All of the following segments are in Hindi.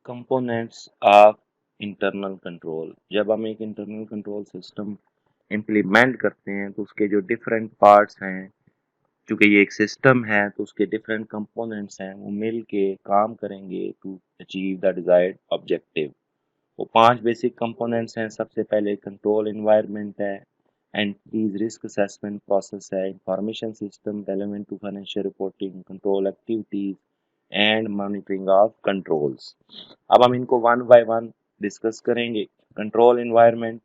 Components of internal control. जब हम एक इंटरनल कंट्रोल सिस्टम इम्प्लीमेंट करते हैं तो उसके जो डिफरेंट पार्ट्स हैं, चूंकि ये एक सिस्टम है तो उसके डिफरेंट कंपोनेंट्स हैं, वो मिल के काम करेंगे to achieve the desired objective. वो 5 बेसिक कंपोनेंट्स हैं। सबसे पहले कंट्रोल इन्वायरमेंट है, एंटिटीज रिस्क असेसमेंट प्रोसेस है, information system relevant to financial reporting, control activities and monitoring of controls. अब हम इनको वन बाय वन डिस्कस करेंगे। कंट्रोल इन्वायरमेंट,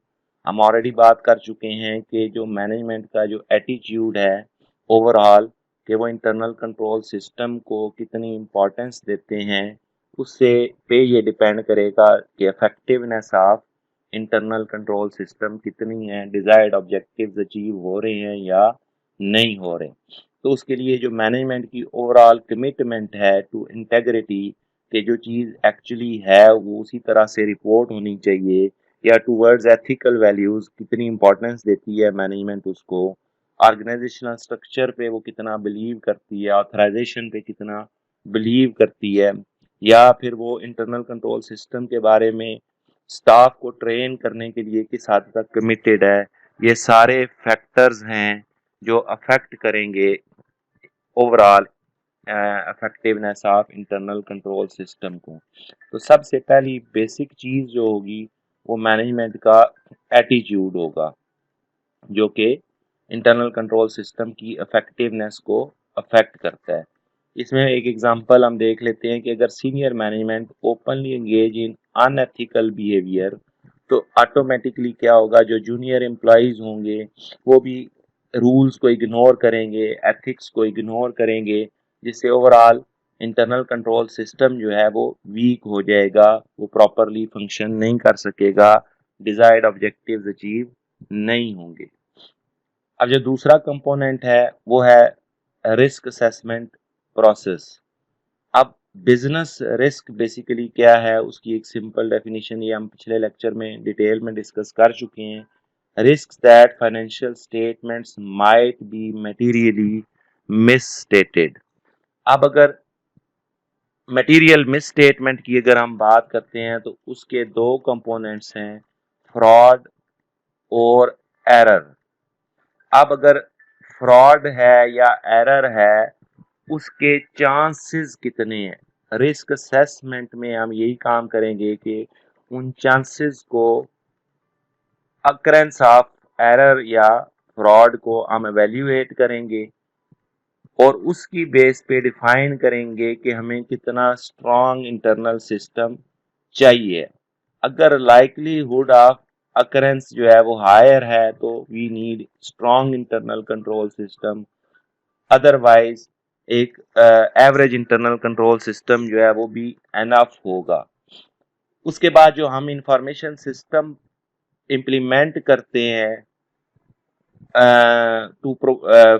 हम ऑलरेडी बात कर चुके हैं कि जो मैनेजमेंट का जो एटीट्यूड है ओवरऑल, कि वो इंटरनल कंट्रोल सिस्टम को कितनी इम्पोर्टेंस देते हैं, उससे पे ये डिपेंड करेगा कि effectiveness of internal control system कितनी है, डिजायर्ड ऑब्जेक्टिव्स अचीव हो रहे हैं या नहीं हो रहे। तो उसके लिए जो मैनेजमेंट की ओवरऑल कमिटमेंट है टू इंटेग्रिटी, कि जो चीज़ एक्चुअली है वो उसी तरह से रिपोर्ट होनी चाहिए, या टूवर्ड्स एथिकल वैल्यूज़ कितनी इंपॉर्टेंस देती है मैनेजमेंट उसको, ऑर्गेनाइजेशनल स्ट्रक्चर पे वो कितना बिलीव करती है, ऑथराइजेशन पे कितना बिलीव करती है, या फिर वो इंटरनल कंट्रोल सिस्टम के बारे में स्टाफ को ट्रेन करने के लिए किस हद तक कमिटेड है। ये सारे फैक्टर्स हैं जो अफेक्ट करेंगे overall effectiveness of internal control system को। तो सबसे पहली बेसिक चीज़ जो होगी वो मैनेजमेंट का एटीट्यूड होगा, जो कि इंटरनल कंट्रोल सिस्टम की इफेक्टिवनेस को अफेक्ट करता है। इसमें एक एग्जांपल हम देख लेते हैं कि अगर senior management openly engage in unethical behaviour, तो ऑटोमेटिकली क्या होगा, जो जूनियर एम्प्लॉयज होंगे वो भी रूल्स को इग्नोर करेंगे, एथिक्स को इग्नोर करेंगे, जिससे ओवरऑल इंटरनल कंट्रोल सिस्टम जो है वो वीक हो जाएगा, वो प्रॉपरली फंक्शन नहीं कर सकेगा, डिजायर्ड ऑब्जेक्टिव्स अचीव नहीं होंगे। अब जो दूसरा कंपोनेंट है वो है रिस्क असेसमेंट प्रोसेस। अब बिजनेस रिस्क बेसिकली क्या है, उसकी एक सिंपल डेफिनेशन ये हम पिछले लेक्चर में डिटेल में डिस्कस कर चुके हैं। Risk that financial statements might be materially मिसस्टेटेड। अब अगर मटेरियल मिसस्टेटमेंट की अगर हम बात करते हैं तो उसके दो कंपोनेंट्स हैं, फ्रॉड और एरर। अब अगर फ्रॉड है या एरर है, उसके चांसेस कितने हैं। रिस्क असेसमेंट में हम यही काम करेंगे कि उन चांसेस को, अकरेंस ऑफ एरर या फ्रॉड को हम एवेल्युएट करेंगे और उसकी बेस पे डिफाइन करेंगे कि हमें कितना स्ट्रॉन्ग इंटरनल सिस्टम चाहिए। अगर लाइकलीहुड ऑफ अकरेंस जो है वो हायर है तो we need strong internal control system, otherwise एक एवरेज इंटरनल कंट्रोल सिस्टम जो है वो भी एनफ होगा। उसके बाद जो हम इंफॉर्मेशन सिस्टम इम्प्लीमेंट करते हैं टू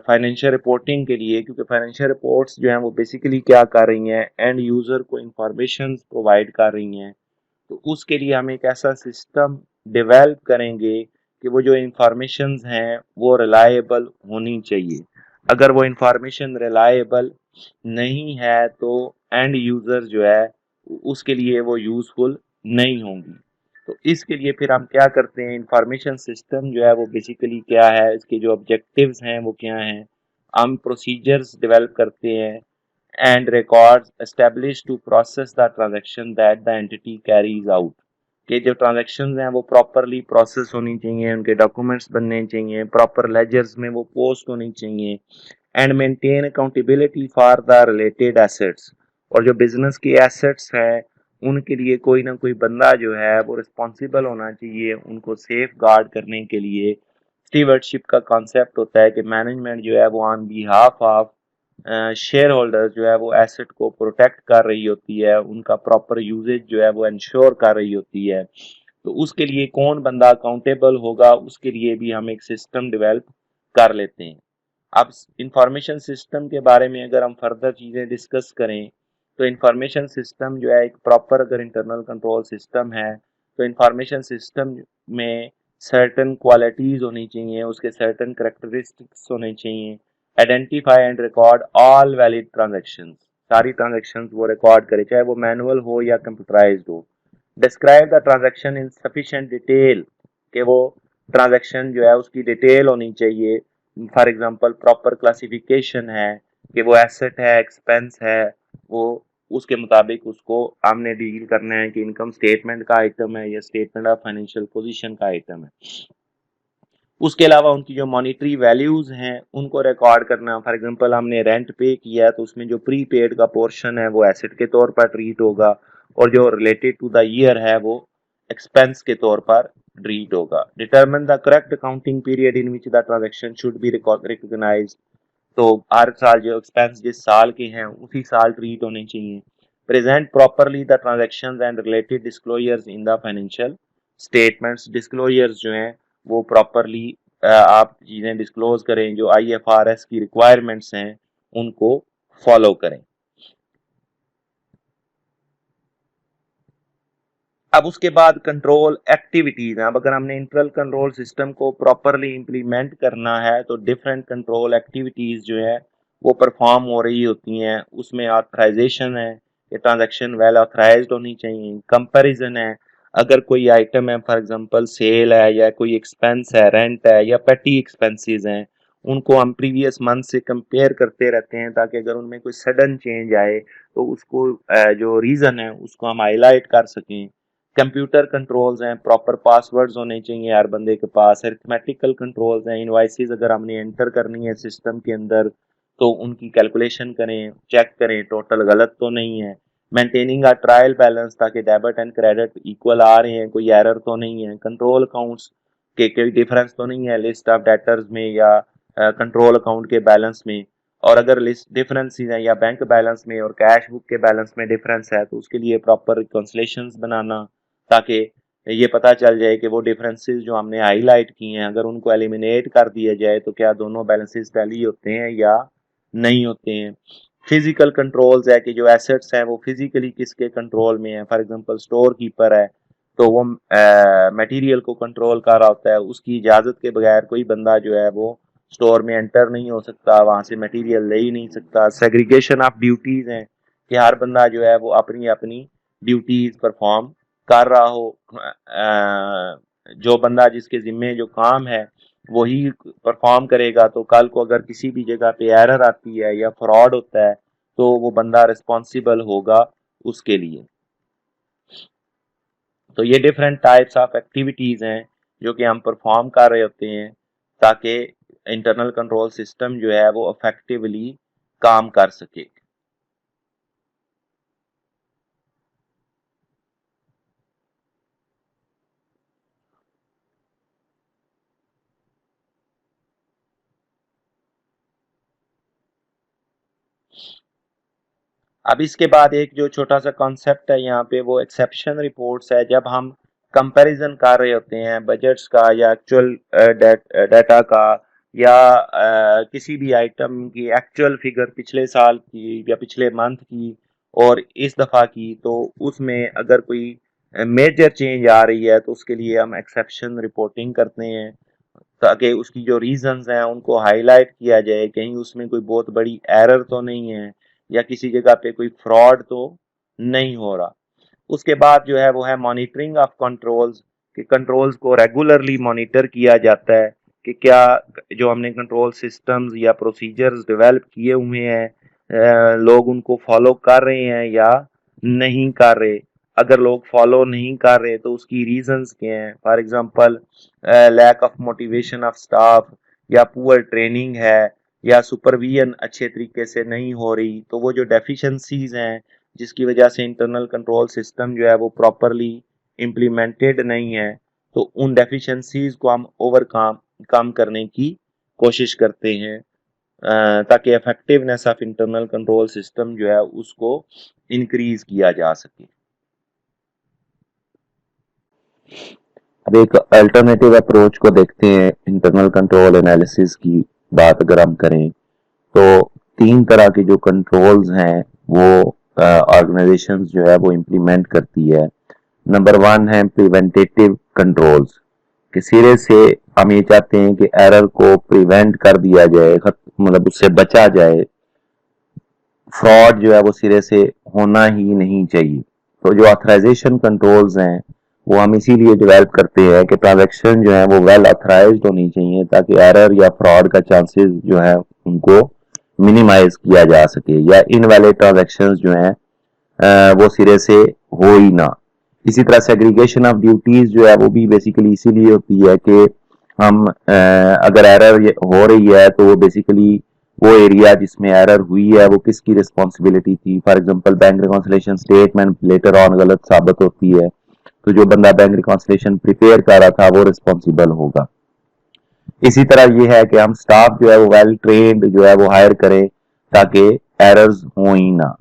फाइनेंशियल रिपोर्टिंग के लिए, क्योंकि फाइनेंशियल रिपोर्ट्स जो हैं वो बेसिकली क्या कर रही हैं, एंड यूजर को इंफॉर्मेशन प्रोवाइड कर रही हैं। तो उसके लिए हम एक ऐसा सिस्टम डेवलप करेंगे कि वो जो इंफॉर्मेशन हैं वो रिलायबल होनी चाहिए। अगर वो इंफॉर्मेशन रिलायबल नहीं है तो एंड यूजर जो है उसके लिए वो यूजफुल नहीं होंगी। तो इसके लिए फिर हम क्या करते हैं, इंफॉर्मेशन सिस्टम जो है वो बेसिकली क्या है, इसके जो ऑब्जेक्टिव्स हैं वो क्या हैं, हम प्रोसीजर्स डेवलप करते हैं and records establish to process the transaction that the entity carries out. कि जो ट्रांजैक्शंस हैं वो प्रॉपरली प्रोसेस होनी चाहिए, उनके डॉक्यूमेंट्स बनने चाहिए, प्रॉपर लेजर्स में वो पोस्ट होनी चाहिए, and maintain accountability for the related assets. और जो बिजनेस की एसेट्स हैं उनके लिए कोई ना कोई बंदा जो है वो रिस्पॉन्सिबल होना चाहिए, उनको सेफ गार्ड करने के लिए। स्टीवर्डशिप का कॉन्सेप्ट होता है कि मैनेजमेंट जो है वो on behalf of share holder जो है वो एसेट को प्रोटेक्ट कर रही होती है, उनका प्रॉपर यूजेज जो है वो इंश्योर कर रही होती है। तो उसके लिए कौन बंदा अकाउंटेबल होगा, उसके लिए भी हम एक सिस्टम डेवलप कर लेते हैं। अब इंफॉर्मेशन सिस्टम के बारे में अगर हम फर्दर चीज़ें डिस्कस करें, तो इंफॉर्मेशन सिस्टम जो है एक प्रॉपर अगर इंटरनल कंट्रोल सिस्टम है तो इंफॉर्मेशन सिस्टम में सर्टन क्वालिटीज़ होनी चाहिए, उसके सर्टन करेक्टरिस्टिक्स होने चाहिए। Identify and record all valid transactions. सारी ट्रांजैक्शंस वो रिकॉर्ड करे, चाहे वो मैनुअल हो या कंप्यूटराइज्ड हो। Describe the transaction in sufficient detail, कि वो ट्रांजैक्शन जो है उसकी डिटेल होनी चाहिए। फॉर एग्जांपल प्रॉपर क्लासिफिकेशन है कि वो एसेट है, एक्सपेंस है, वो उसके मुताबिक उसको हमने डील करना है कि इनकम स्टेटमेंट का आइटम है या स्टेटमेंट ऑफ फाइनेंशियल पोजीशन का आइटम है। उसके अलावा उनकी जो मॉनिटरी वैल्यूज हैं उनको रिकॉर्ड करना। फॉर एग्जांपल हमने रेंट पे किया है तो उसमें जो प्री पेड का पोर्शन है वो एसेट के तौर पर ट्रीट होगा, और जो रिलेटेड टू द ईयर है वो एक्सपेंस के तौर पर ट्रीट होगा। Determine the correct accounting period in which the transaction should be recognised, तो हर साल जो एक्सपेंस जिस साल के हैं उसी साल ट्रीट होने चाहिए। Present properly the transactions and related disclosures in the financial statements, disclosures जो हैं वो प्रॉपरली आप चीज़ें डिस्क्लोज करें, जो IFRS की रिक्वायरमेंट्स हैं उनको फॉलो करें। अब उसके बाद कंट्रोल एक्टिविटीज हैं। अब अगर हमने इंटरनल कंट्रोल सिस्टम को प्रॉपरली इंप्लीमेंट करना है तो डिफरेंट कंट्रोल एक्टिविटीज जो है वो परफॉर्म हो रही होती हैं। उसमें ऑथराइजेशन है, ये ट्रांजैक्शन वेल ऑथराइज्ड होनी चाहिए। कंपैरिजन है, अगर कोई आइटम है फॉर एग्जांपल सेल है या कोई एक्सपेंस है, रेंट है या पेटी एक्सपेंसेस हैं, उनको हम प्रीवियस मंथ से कंपेयर करते रहते हैं ताकि अगर उनमें कोई सडन चेंज आए तो उसको जो रीज़न है उसको हम हाईलाइट कर सकें। कंप्यूटर कंट्रोल्स हैं, प्रॉपर पासवर्ड्स होने चाहिए हर बंदे के पास। अरिथमेटिकल कंट्रोल्स हैं, इनवाइसेस अगर हमने एंटर करनी है सिस्टम के अंदर तो उनकी कैलकुलेशन करें, चेक करें टोटल गलत तो नहीं है। मेंटेनिंग आ ट्रायल बैलेंस, ताकि डेबिट एंड क्रेडिट इक्वल आ रहे हैं, कोई एरर तो नहीं है। कंट्रोल अकाउंट्स के कोई डिफरेंस तो नहीं है लिस्ट ऑफ डेटर्स में या कंट्रोल अकाउंट के बैलेंस में। और अगर लिस्ट डिफरेंसेस हैं या बैंक बैलेंस में और कैश बुक के बैलेंस में डिफरेंस है तो उसके लिए प्रॉपर रिकॉन्सिलेशंस बनाना, ताकि ये पता चल जाए कि वो डिफरेंसेस जो हमने हाईलाइट किए हैं अगर उनको एलिमिनेट कर दिया जाए तो क्या दोनों बैलेंसेस टैली होते हैं या नहीं होते हैं। फिजिकल कंट्रोल्स है कि जो एसेट्स हैं वो फिजिकली किसके कंट्रोल में है। फॉर एग्जांपल स्टोर कीपर है तो वो मटेरियल को कंट्रोल कर रहा होता है, उसकी इजाज़त के बगैर कोई बंदा जो है वो स्टोर में एंटर नहीं हो सकता, वहाँ से मटेरियल ले ही नहीं सकता। सेग्रीगेशन ऑफ ड्यूटीज़ हैं कि हर बंदा जो है वो अपनी अपनी ड्यूटीज़ परफॉर्म कर रहा हो। जो बंदा जिसके ज़िम्मे जो काम है वही परफॉर्म करेगा, तो कल को अगर किसी भी जगह पे एरर आती है या फ्रॉड होता है तो वो बंदा रिस्पॉन्सिबल होगा उसके लिए। तो ये डिफरेंट टाइप्स ऑफ एक्टिविटीज़ हैं जो कि हम परफॉर्म कर रहे होते हैं ताकि इंटरनल कंट्रोल सिस्टम जो है वो इफेक्टिवली काम कर सके। अब इसके बाद एक जो छोटा सा कॉन्सेप्ट है यहाँ पे वो एक्सेप्शन रिपोर्ट्स है। जब हम कंपैरिजन कर रहे होते हैं बजट्स का या एक्चुअल डाटा का या किसी भी आइटम की एक्चुअल फिगर पिछले साल की या पिछले मंथ की और इस दफ़ा की, तो उसमें अगर कोई मेजर चेंज आ रही है तो उसके लिए हम एक्सेप्शन रिपोर्टिंग करते हैं ताकि उसकी जो रीजंस हैं उनको हाईलाइट किया जाए, कहीं उसमें कोई बहुत बड़ी एरर तो नहीं है या किसी जगह पे कोई फ्रॉड तो नहीं हो रहा। उसके बाद जो है वो है मॉनिटरिंग ऑफ कंट्रोल्स, कि कंट्रोल्स को रेगुलरली मॉनिटर किया जाता है कि क्या जो हमने कंट्रोल सिस्टम्स या प्रोसीजर्स डेवलप किए हुए हैं लोग उनको फॉलो कर रहे हैं या नहीं कर रहे। अगर लोग फॉलो नहीं कर रहे तो उसकी रीजंस क्या हैं। For example lack of motivation of staff या पुअर ट्रेनिंग है या सुपरविजन अच्छे तरीके से नहीं हो रही, तो वो जो डेफिशिएंसीज हैं जिसकी वजह से इंटरनल कंट्रोल सिस्टम जो है वो प्रॉपरली इम्प्लीमेंटेड नहीं है, तो उन डेफिशिएंसीज को हम ओवरकम कम करने की कोशिश करते हैं ताकि effectiveness of internal control system जो है उसको इंक्रीज किया जा सके। अब एक अल्टरनेटिव अप्रोच को देखते हैं इंटरनल कंट्रोल एनालिसिस की बात अगर हम करें तो तीन तरह के जो कंट्रोल्स हैं वो ऑर्गेनाइजेशन जो है वो इम्प्लीमेंट करती है। नंबर वन है प्रिवेंटेटिव कंट्रोल्स, कि सिरे से हम ये चाहते हैं कि एरर को प्रिवेंट कर दिया जाए, मतलब उससे बचा जाए। फ्रॉड जो है वो सिरे से होना ही नहीं चाहिए। तो जो ऑथराइजेशन कंट्रोल्स हैं वो हम इसीलिए डेवलप करते हैं कि ट्रांजैक्शन जो है वो वेल ऑथराइज्ड होनी चाहिए, ताकि एरर या फ्रॉड का चांसेस जो है उनको मिनिमाइज किया जा सके, या इनवैलिड ट्रांजैक्शंस जो हैं वो सिरे से हो ही ना। इसी तरह सेग्रीगेशन ऑफ ड्यूटीज जो है वो भी बेसिकली इसीलिए होती है कि हम अगर एरर हो रही है तो वो बेसिकली वो एरिया जिसमें एरर हुई है वो किसकी रिस्पॉन्सिबिलिटी थी। For example bank reconciliation statement later on गलत साबित होती है तो जो बंदा बैंक रिकॉन्सिलेशन प्रिपेयर कर रहा था वो रिस्पॉन्सिबल होगा। इसी तरह ये है कि हम स्टाफ जो है वो वेल ट्रेन्ड जो है वो हायर करें ताकि एरर्स हो ही ना।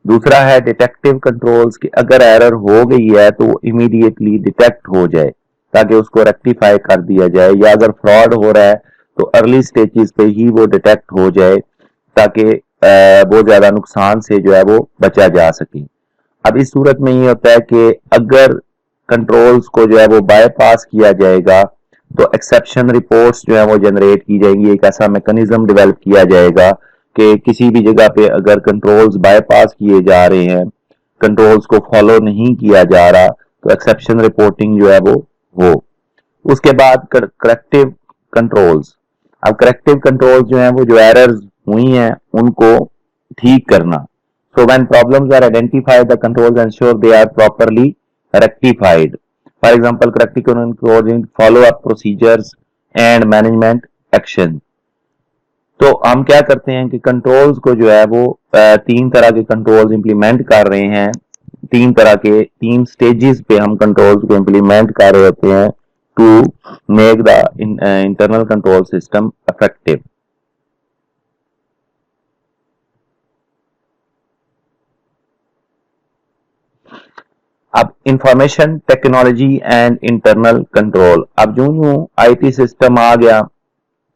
दूसरा है डिटेक्टिव कंट्रोल्स, कि अगर एरर हो गई है तो वो इमीडिएटली डिटेक्ट हो जाए ताकि उसको रेक्टिफाई कर दिया जाए, या अगर फ्रॉड हो रहा है तो अर्ली स्टेजेस पे ही वो डिटेक्ट हो जाए ताकि बहुत ज्यादा नुकसान से जो है वो बचा जा सके। अब इस सूरत में ये होता है कि अगर कंट्रोल्स को जो है वो बायपास किया जाएगा तो एक्सेप्शन रिपोर्ट्स जो है वो जनरेट की जाएंगी। एक ऐसा मैकेनिज्म डेवलप किया जाएगा कि किसी भी जगह पे अगर कंट्रोल्स बायपास किए जा रहे हैं, कंट्रोल्स को फॉलो नहीं किया जा रहा, तो एक्सेप्शन रिपोर्टिंग जो है वो हो। उसके बाद करेक्टिव कंट्रोल्स। अब करेक्टिव कंट्रोल्स जो है वो जो एरर्स हुई हैं उनको ठीक करना। So when problems are identified, the controls ensure they are properly rectified. For example, corrective controlling follow-up procedures and management action. तो हम क्या करते हैं कि कंट्रोल्स को जो है वो तीन तरह के कंट्रोल्स इंप्लीमेंट कर रहे हैं। तीन स्टेजेस पे हम कंट्रोल्स को इंप्लीमेंट कर रहे होते हैं to make the internal control system effective. अब information technology and internal control. अब जो आईटी सिस्टम आ गया,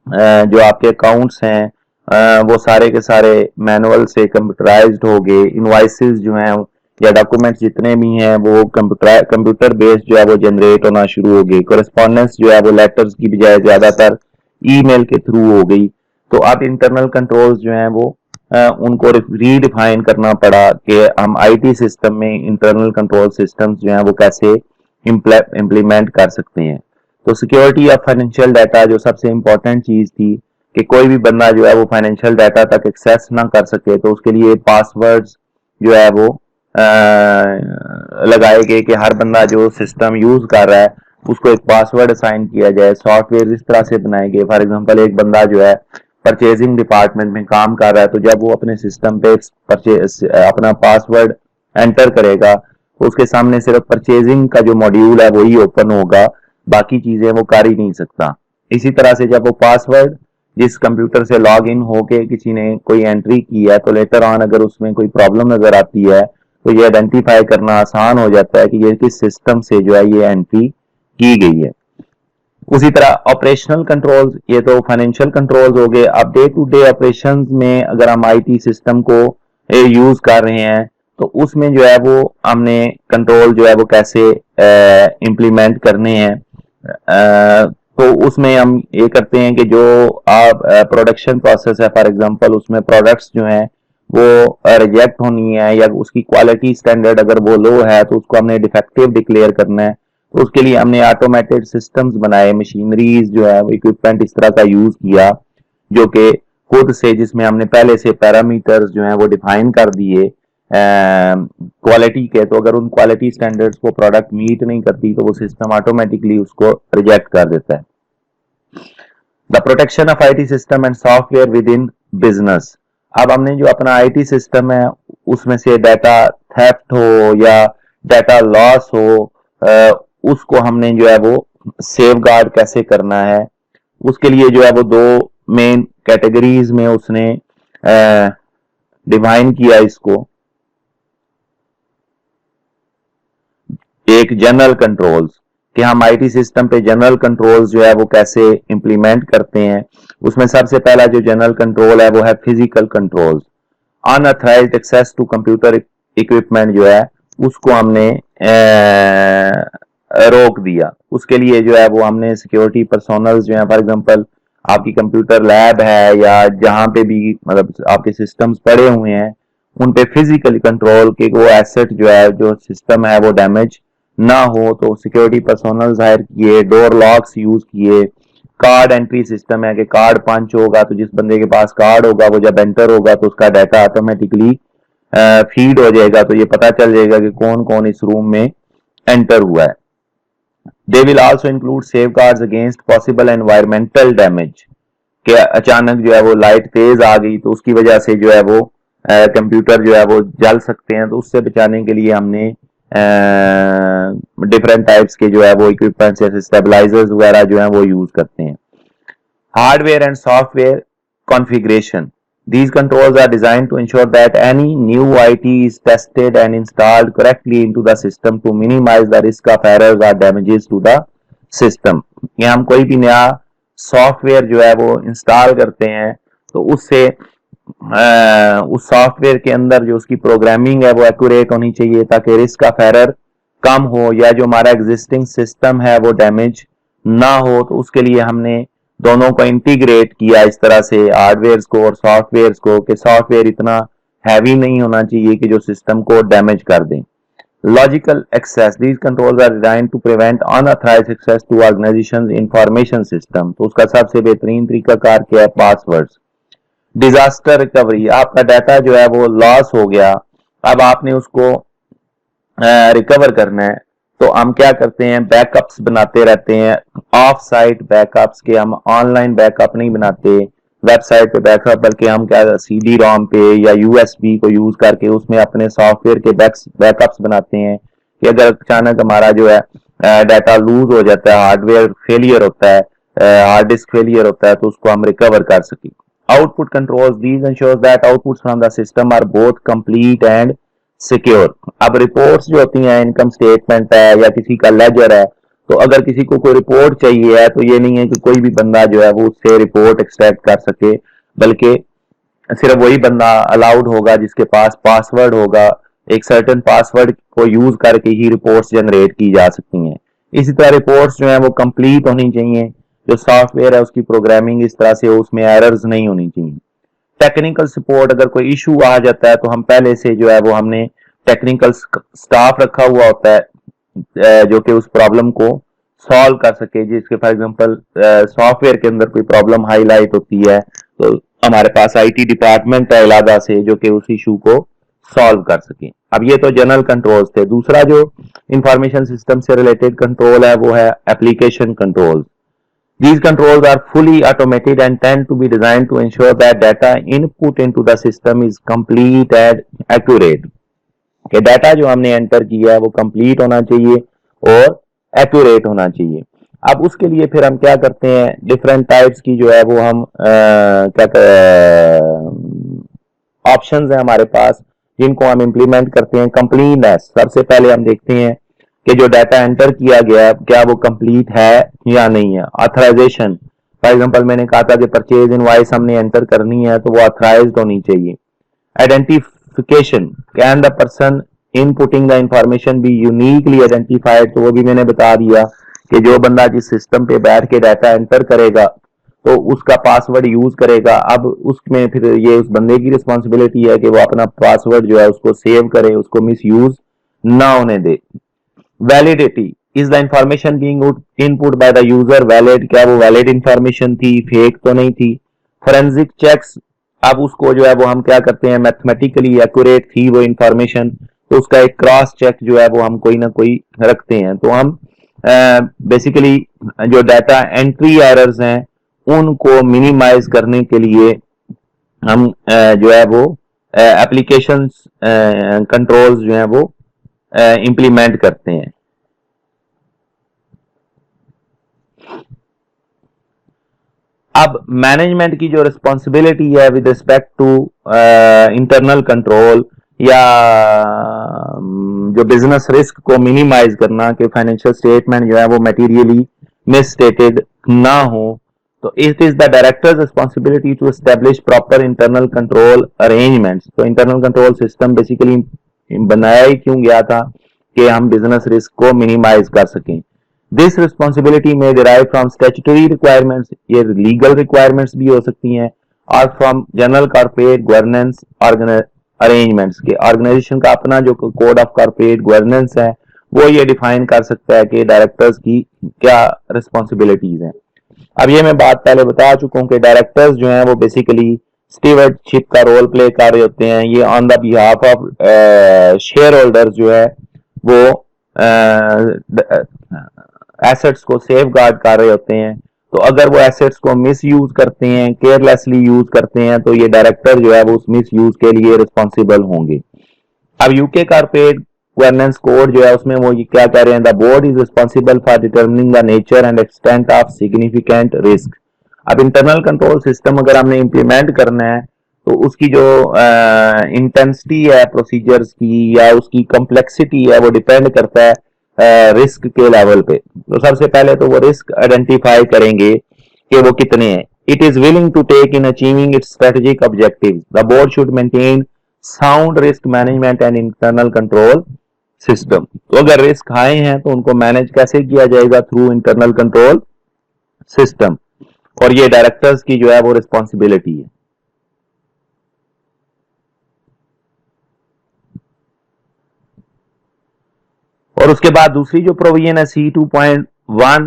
जो आपके अकाउंट्स हैं वो सारे के सारे मैनुअल से कंप्यूटराइज्ड हो गए। इनवॉइसेस जो हैं या डॉक्यूमेंट्स जितने भी हैं वो कंप्यूटर बेस्ड जो है वो जनरेट होना शुरू हो गई। कोरेस्पॉन्डेंस जो है वो लेटर्स की बजाय ज्यादातर ईमेल के थ्रू हो गई। तो अब इंटरनल कंट्रोल्स जो हैं वो उनको रीडिफाइन करना पड़ा कि हम आईटी सिस्टम में इंटरनल कंट्रोल सिस्टम्स जो हैं वो कैसे इम्प्लीमेंट कर सकते हैं। तो सिक्योरिटी ऑफ फाइनेंशियल डाटा जो सबसे इंपॉर्टेंट चीज थी कि कोई भी बंदा जो है वो फाइनेंशियल डाटा तक एक्सेस ना कर सके, तो उसके लिए पासवर्ड्स जो है वो लगाए गए कि हर बंदा जो सिस्टम यूज कर रहा है उसको एक पासवर्ड असाइन किया जाए। सॉफ्टवेयर इस तरह से बनाए गए, फॉर एग्जांपल एक बंदा जो है परचेजिंग डिपार्टमेंट में काम कर रहा है तो जब वो अपने सिस्टम पे अपना पासवर्ड एंटर करेगा तो उसके सामने सिर्फ परचेजिंग का जो मॉड्यूल है वही ओपन होगा, बाकी चीजें वो कर ही नहीं सकता। इसी तरह से जब वो पासवर्ड जिस कंप्यूटर से लॉग इन होके किसी ने कोई एंट्री की है तो लेटर ऑन अगर उसमें कोई प्रॉब्लम नजर आती है तो ये आइडेंटिफाई करना आसान हो जाता है कि ये किस सिस्टम से जो है ये एंट्री की गई है। उसी तरह ऑपरेशनल कंट्रोल्स, ये तो फाइनेंशियल कंट्रोल्स हो गए। अब डे टू डे ऑपरेशंस में अगर हम आईटी सिस्टम को यूज कर रहे हैं तो उसमें जो है वो हमने कंट्रोल जो है वो कैसे इम्प्लीमेंट करने हैं। तो उसमें हम ये करते हैं कि जो आप प्रोडक्शन प्रोसेस है, फॉर एग्जांपल उसमें प्रोडक्ट्स जो हैं वो रिजेक्ट होनी है या उसकी क्वालिटी स्टैंडर्ड अगर वो लो है तो उसको हमने डिफेक्टिव डिक्लेयर करना है। तो उसके लिए हमने ऑटोमेटेड सिस्टम्स बनाए, मशीनरीज जो है इक्विपमेंट इस तरह का यूज किया जो कि खुद से, जिसमें हमने पहले से पैरामीटर्स जो है वो डिफाइन कर दिए क्वालिटी के। तो अगर उन क्वालिटी स्टैंडर्ड्स को प्रोडक्ट मीट नहीं करती तो वो सिस्टम ऑटोमेटिकली उसको रिजेक्ट कर देता है। The protection of IT system and software with in business. अब हमने जो अपना आईटी सिस्टम है उसमें से डाटा थेफ्ट हो या डाटा लॉस हो, उसको हमने जो है वो सेफ गार्ड कैसे करना है, उसके लिए जो है वो दो मेन कैटेगरीज में उसने डिवाइन किया इसको। एक जनरल कंट्रोल्स, कि हम आईटी सिस्टम पे जनरल कंट्रोल्स जो है वो कैसे इंप्लीमेंट करते हैं। उसमें सबसे पहला जो जनरल कंट्रोल है वो है physical controls. Unauthorised access to computer equipment जो है उसको हमने रोक दिया। उसके लिए जो है वो हमने सिक्योरिटी पर्सोनल्स जो है, फॉर एग्जांपल आपकी कंप्यूटर लैब है या जहाँ पे भी मतलब आपके सिस्टम्स पड़े हुए हैं उन पे फिजिकली कंट्रोल के वो एसेट जो है जो सिस्टम है वो डैमेज ना हो, तो सिक्योरिटी पर्सोनल्स हायर किए, डोर लॉक्स यूज किए, कार्ड एंट्री सिस्टम है कि कार्ड पंच होगा तो जिस बंदे के पास कार्ड होगा वो जब एंटर होगा तो उसका डाटा ऑटोमेटिकली फीड हो जाएगा, तो ये पता चल जाएगा कि कौन कौन इस रूम में एंटर हुआ है। They will also include save guards against possible environmental damage, कि अचानक जो है वो लाइट तेज आ गई तो उसकी वजह से जो है वो कंप्यूटर जो है वो जल सकते हैं, तो उससे बचाने के लिए हमने डिफरेंट टाइप्स के जो है वो इक्विपमेंट्स जैसे स्टेबलाइजर्स वगैरह जो है वो यूज करते हैं। Hardware and software configuration, these controls are designed to ensure that any new IT is tested and installed correctly into the system to minimize the risk of errors or damages to the system। ये हम कोई भी नया सॉफ्टवेयर जो है वो इंस्टॉल करते हैं तो उससे उस सॉफ्टवेयर के अंदर जो उसकी प्रोग्रामिंग है वो एक्यूरेट होनी चाहिए ताकि रिस्क ऑफ एरर कम हो, या जो हमारा एग्जिस्टिंग सिस्टम है वो डैमेज ना हो, तो उसके लिए हमने दोनों को इंटीग्रेट किया इस तरह से हार्डवेयर को और सॉफ्टवेयर को, कि सॉफ्टवेयर इतना हैवी नहीं होना चाहिए कि जो सिस्टम को डैमेज कर दें। Logical access, these controls are designed to prevent unauthorised access to organisations information system, तो उसका सबसे बेहतरीन तरीका कार क्या है, पासवर्ड्स। डिजास्टर रिकवरी, आपका डाटा जो है वो लॉस हो गया, अब आपने उसको रिकवर करना है, तो हम क्या करते हैं, बैकअप्स बनाते रहते हैं, ऑफ साइट बैकअप्स के, हम ऑनलाइन बैकअप नहीं बनाते वेबसाइट पे बैकअप, बल्कि हम क्या सीडी रोम पे या यूएसबी को यूज करके उसमें अपने सॉफ्टवेयर के बैकअप्स बनाते हैं कि अगर अचानक हमारा जो है डाटा लूज हो जाता है, हार्डवेयर फेलियर होता है, हार्ड डिस्क फेलियर होता है, तो उसको हम रिकवर कर सकें। Output controls, these ensures that outputs from the system are both complete and secure. अब रिपोर्ट्स जो होती हैं, इनकम स्टेटमेंट है या किसी का लेजर है, तो अगर किसी को कोई रिपोर्ट चाहिए है तो ये नहीं है कि कोई भी बंदा जो है वो उससे रिपोर्ट एक्सट्रैक्ट कर सके, बल्कि सिर्फ वही बंदा अलाउड होगा जिसके पास पासवर्ड होगा, एक सर्टेन पासवर्ड को यूज करके ही रिपोर्ट्स जनरेट की जा सकती हैं। इसी तरह रिपोर्ट्स जो है वो कंप्लीट होनी चाहिए, जो सॉफ्टवेयर है उसकी प्रोग्रामिंग इस तरह से हो उसमें एरर्स नहीं होनी चाहिए। टेक्निकल सपोर्ट, अगर कोई इशू आ जाता है तो हम पहले से जो है वो हमने टेक्निकल स्टाफ रखा हुआ होता है जो कि उस प्रॉब्लम को सॉल्व कर सके, जिसके फॉर एग्जांपल सॉफ्टवेयर के अंदर कोई प्रॉब्लम हाईलाइट होती है तो हमारे पास आईटी डिपार्टमेंट है इलादा से जो कि उस इशू को सॉल्व कर सके। अब ये तो जनरल कंट्रोल्स थे। दूसरा जो इंफॉर्मेशन सिस्टम से रिलेटेड कंट्रोल है वो है application control. These controls are fully automated and tend to be designed to ensure that data input into the system is complete and accurate। कि डाटा जो हमने एंटर किया है वो कंप्लीट होना चाहिए और एक्यूरेट होना चाहिए। अब उसके लिए फिर हम क्या करते हैं, डिफरेंट टाइप्स की जो है वो हम क्या ऑप्शंस हैं हमारे पास जिनको हम इंप्लीमेंट करते हैं। कंप्लीटनेस, सबसे पहले हम देखते हैं कि जो डाटा एंटर किया गया है क्या वो कंप्लीट है या नहीं है। ऑथराइजेशन, फॉर एग्जांपल मैंने कहा था कि परचेज इनवॉइस हमने एंटर करनी है तो वो ऑथराइज्ड होनी चाहिए। Identification, can the person inputting the information B uniquely identified, तो वो भी मैंने बता दिया कि जो बंदा जिस सिस्टम पे बैठ के डाटा एंटर करेगा तो उसका पासवर्ड यूज करेगा। अब उसमें फिर ये उस बंदे की रिस्पॉन्सिबिलिटी है कि वो अपना पासवर्ड जो है उसको सेव करे, उसको मिस यूज ना होने दे। Validity, is the information being input by the user valid, क्या वो वैलिड इंफॉर्मेशन थी, फेक तो नहीं थी। फोरेंसिक चेक्स, अब उसको जो है वो हम क्या करते हैं, मैथमेटिकली एक्यूरेट थी वो इंफॉर्मेशन, तो उसका एक क्रॉस चेक जो है वो हम कोई ना कोई रखते हैं। तो हम बेसिकली जो डाटा एंट्री एरर्स हैं उनको मिनिमाइज करने के लिए हम जो है वो एप्लीकेशन कंट्रोल्स जो है वो इंप्लीमेंट करते हैं। अब मैनेजमेंट की जो रिस्पॉन्सिबिलिटी है with respect to internal control या जो बिजनेस रिस्क को मिनिमाइज करना कि फाइनेंशियल स्टेटमेंट जो है वो मटेरियली मिसस्टेटेड ना हो, तो it is the directors responsibility to establish proper internal control arrangements. तो इंटरनल कंट्रोल सिस्टम बेसिकली बनाया ही क्यों गया था कि हम बिजनेस रिस्क को मिनिमाइज कर सकें। दिस रिस्पॉन्सिबिलिटी में डिराइव फ्रॉम स्टैट्यूटरी रिक्वायरमेंट्स, ये लीगल रिक्वायरमेंट्स भी हो सकती हैं, और from general corporate governance arrangements के ऑर्गेनाइजेशन का अपना जो कोड ऑफ कॉर्पोरेट गवर्नेंस है वो ये डिफाइन कर सकता है कि डायरेक्टर्स की क्या रिस्पॉन्सिबिलिटीज हैं। अब ये मैं बात पहले बता चुका हूँ कि डायरेक्टर्स जो हैं वो बेसिकली स्टीवर्डशिप का रोल प्ले कर रहे होते हैं। ये on the behalf of share holders जो है वो एसेट्स को सेफ गार्ड कर रहे होते हैं। तो अगर वो एसेट्स को मिस यूज करते हैं, केयरलेसली यूज करते हैं, तो ये डायरेक्टर जो है वो उस मिस यूज के लिए रिस्पॉन्सिबल होंगे। अब यूके कॉर्पोरेट गवर्नेंस कोड जो है उसमें वो ये क्या कह रहे हैं, the board is responsible for determining the nature and extent of significant risk. अब इंटरनल कंट्रोल सिस्टम अगर हमने इंप्लीमेंट करना है तो उसकी जो इंटेंसिटी है प्रोसीजर्स की या उसकी कॉम्प्लेक्सिटी है वो डिपेंड करता है रिस्क के लेवल पे। तो सबसे पहले तो वो रिस्क आइडेंटिफाई करेंगे कि वो कितने हैं। It is willing to take in achieving its strategic objectives. The board should maintain sound risk management and internal control system. तो अगर रिस्क आए हैं तो उनको मैनेज कैसे किया जाएगा, थ्रू इंटरनल कंट्रोल सिस्टम, और ये डायरेक्टर्स की जो है वो रिस्पॉन्सिबिलिटी है। और उसके बाद दूसरी जो प्रोविजन है C2.1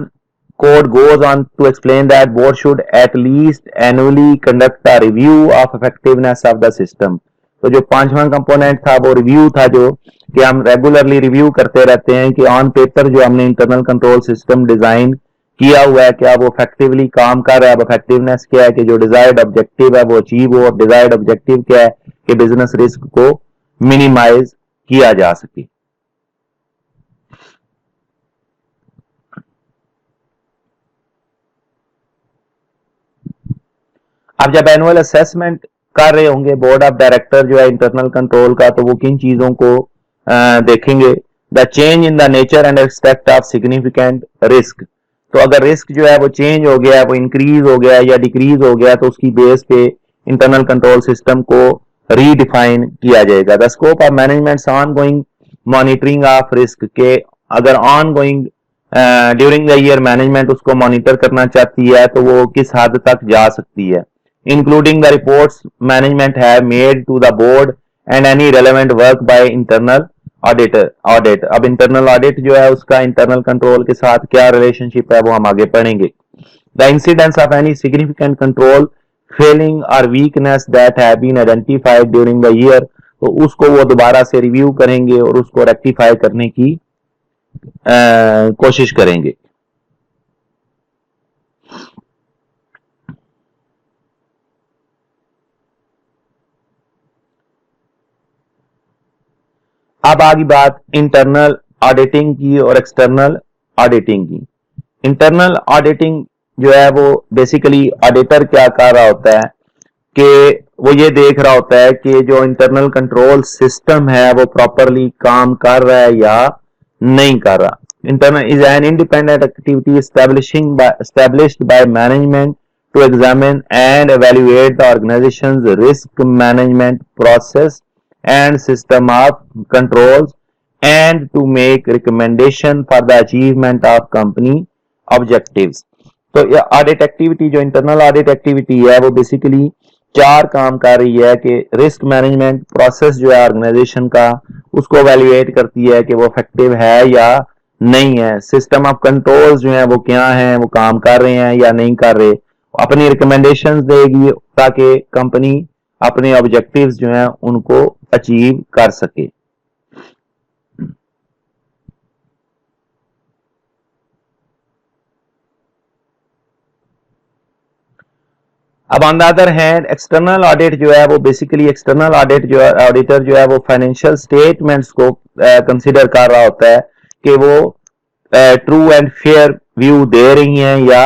code goes on to explain that board should at least annually conduct a review of effectiveness of the system. तो जो पांचवा कंपोनेंट था वो रिव्यू था, जो कि हम रेगुलरली रिव्यू करते रहते हैं कि ऑन पेपर जो हमने इंटरनल कंट्रोल सिस्टम डिजाइन किया हुआ है क्या वो इफेक्टिवली काम कर रहा है। इफेक्टिवनेस क्या है कि जो डिजायर्ड ऑब्जेक्टिव है वो अचीव हो, और डिजायर्ड ऑब्जेक्टिव क्या है कि बिजनेस रिस्क को मिनिमाइज किया जा सके। अब जब एनुअल असेसमेंट कर रहे होंगे बोर्ड ऑफ डायरेक्टर जो है इंटरनल कंट्रोल का, तो वो किन चीजों को देखेंगे, the change in the nature and expect of significant risk. तो अगर रिस्क जो है वो चेंज हो गया, वो इंक्रीज हो गया या डिक्रीज हो गया, तो उसकी बेस पे इंटरनल कंट्रोल सिस्टम को रीडिफाइन किया जाएगा। The scope of management on going monitoring of risk के अगर on going during the year management उसको मॉनिटर करना चाहती है तो वो किस हद तक जा सकती है, including the reports management have made to the board and any relevant work by internal audit। अब internal audit जो है उसका internal control के साथ क्या relationship है वो हम आगे पढ़ेंगे। The incidence of any significant control failing or weakness that have been identified during the year, तो उसको वो दोबारा से रिव्यू करेंगे और उसको रेक्टिफाई करने की कोशिश करेंगे। अब आगे बात इंटरनल ऑडिटिंग की और एक्सटर्नल ऑडिटिंग की। इंटरनल ऑडिटिंग जो है वो बेसिकली ऑडिटर क्या कर रहा होता है कि वो ये देख रहा होता है कि जो इंटरनल कंट्रोल सिस्टम है वो प्रॉपरली काम कर रहा है या नहीं कर रहा। Internal is an independent activity established by management to examine and evaluate the organization's risk management process and system of controls and to make recommendation for the achievement of company objectives। तो ये ऑडिट एक्टिविटी जो इंटरनल ऑडिट एक्टिविटी है वो बेसिकली चार काम कर रही है कि रिस्क मैनेजमेंट प्रोसेस जो है ऑर्गेनाइजेशन का उसको एवेल्युएट करती है कि वो इफेक्टिव है या नहीं है, सिस्टम ऑफ कंट्रोल्स जो है वो क्या है, वो काम कर रहे हैं या नहीं कर रहे, अपनी रिकमेंडेशंस देगी ताकि कंपनी अपने ऑब्जेक्टिव्स जो हैं उनको अचीव कर सके। अब on the other hand external audit जो है वो बेसिकली एक्सटर्नल ऑडिट जो है ऑडिटर जो है वो फाइनेंशियल स्टेटमेंट्स को कंसीडर कर रहा होता है कि वो ट्रू एंड फेयर व्यू दे रही हैं या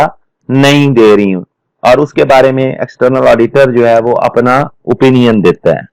नहीं दे रही हूं, और उसके बारे में एक्सटर्नल ऑडिटर जो है वो अपना ओपिनियन देता है।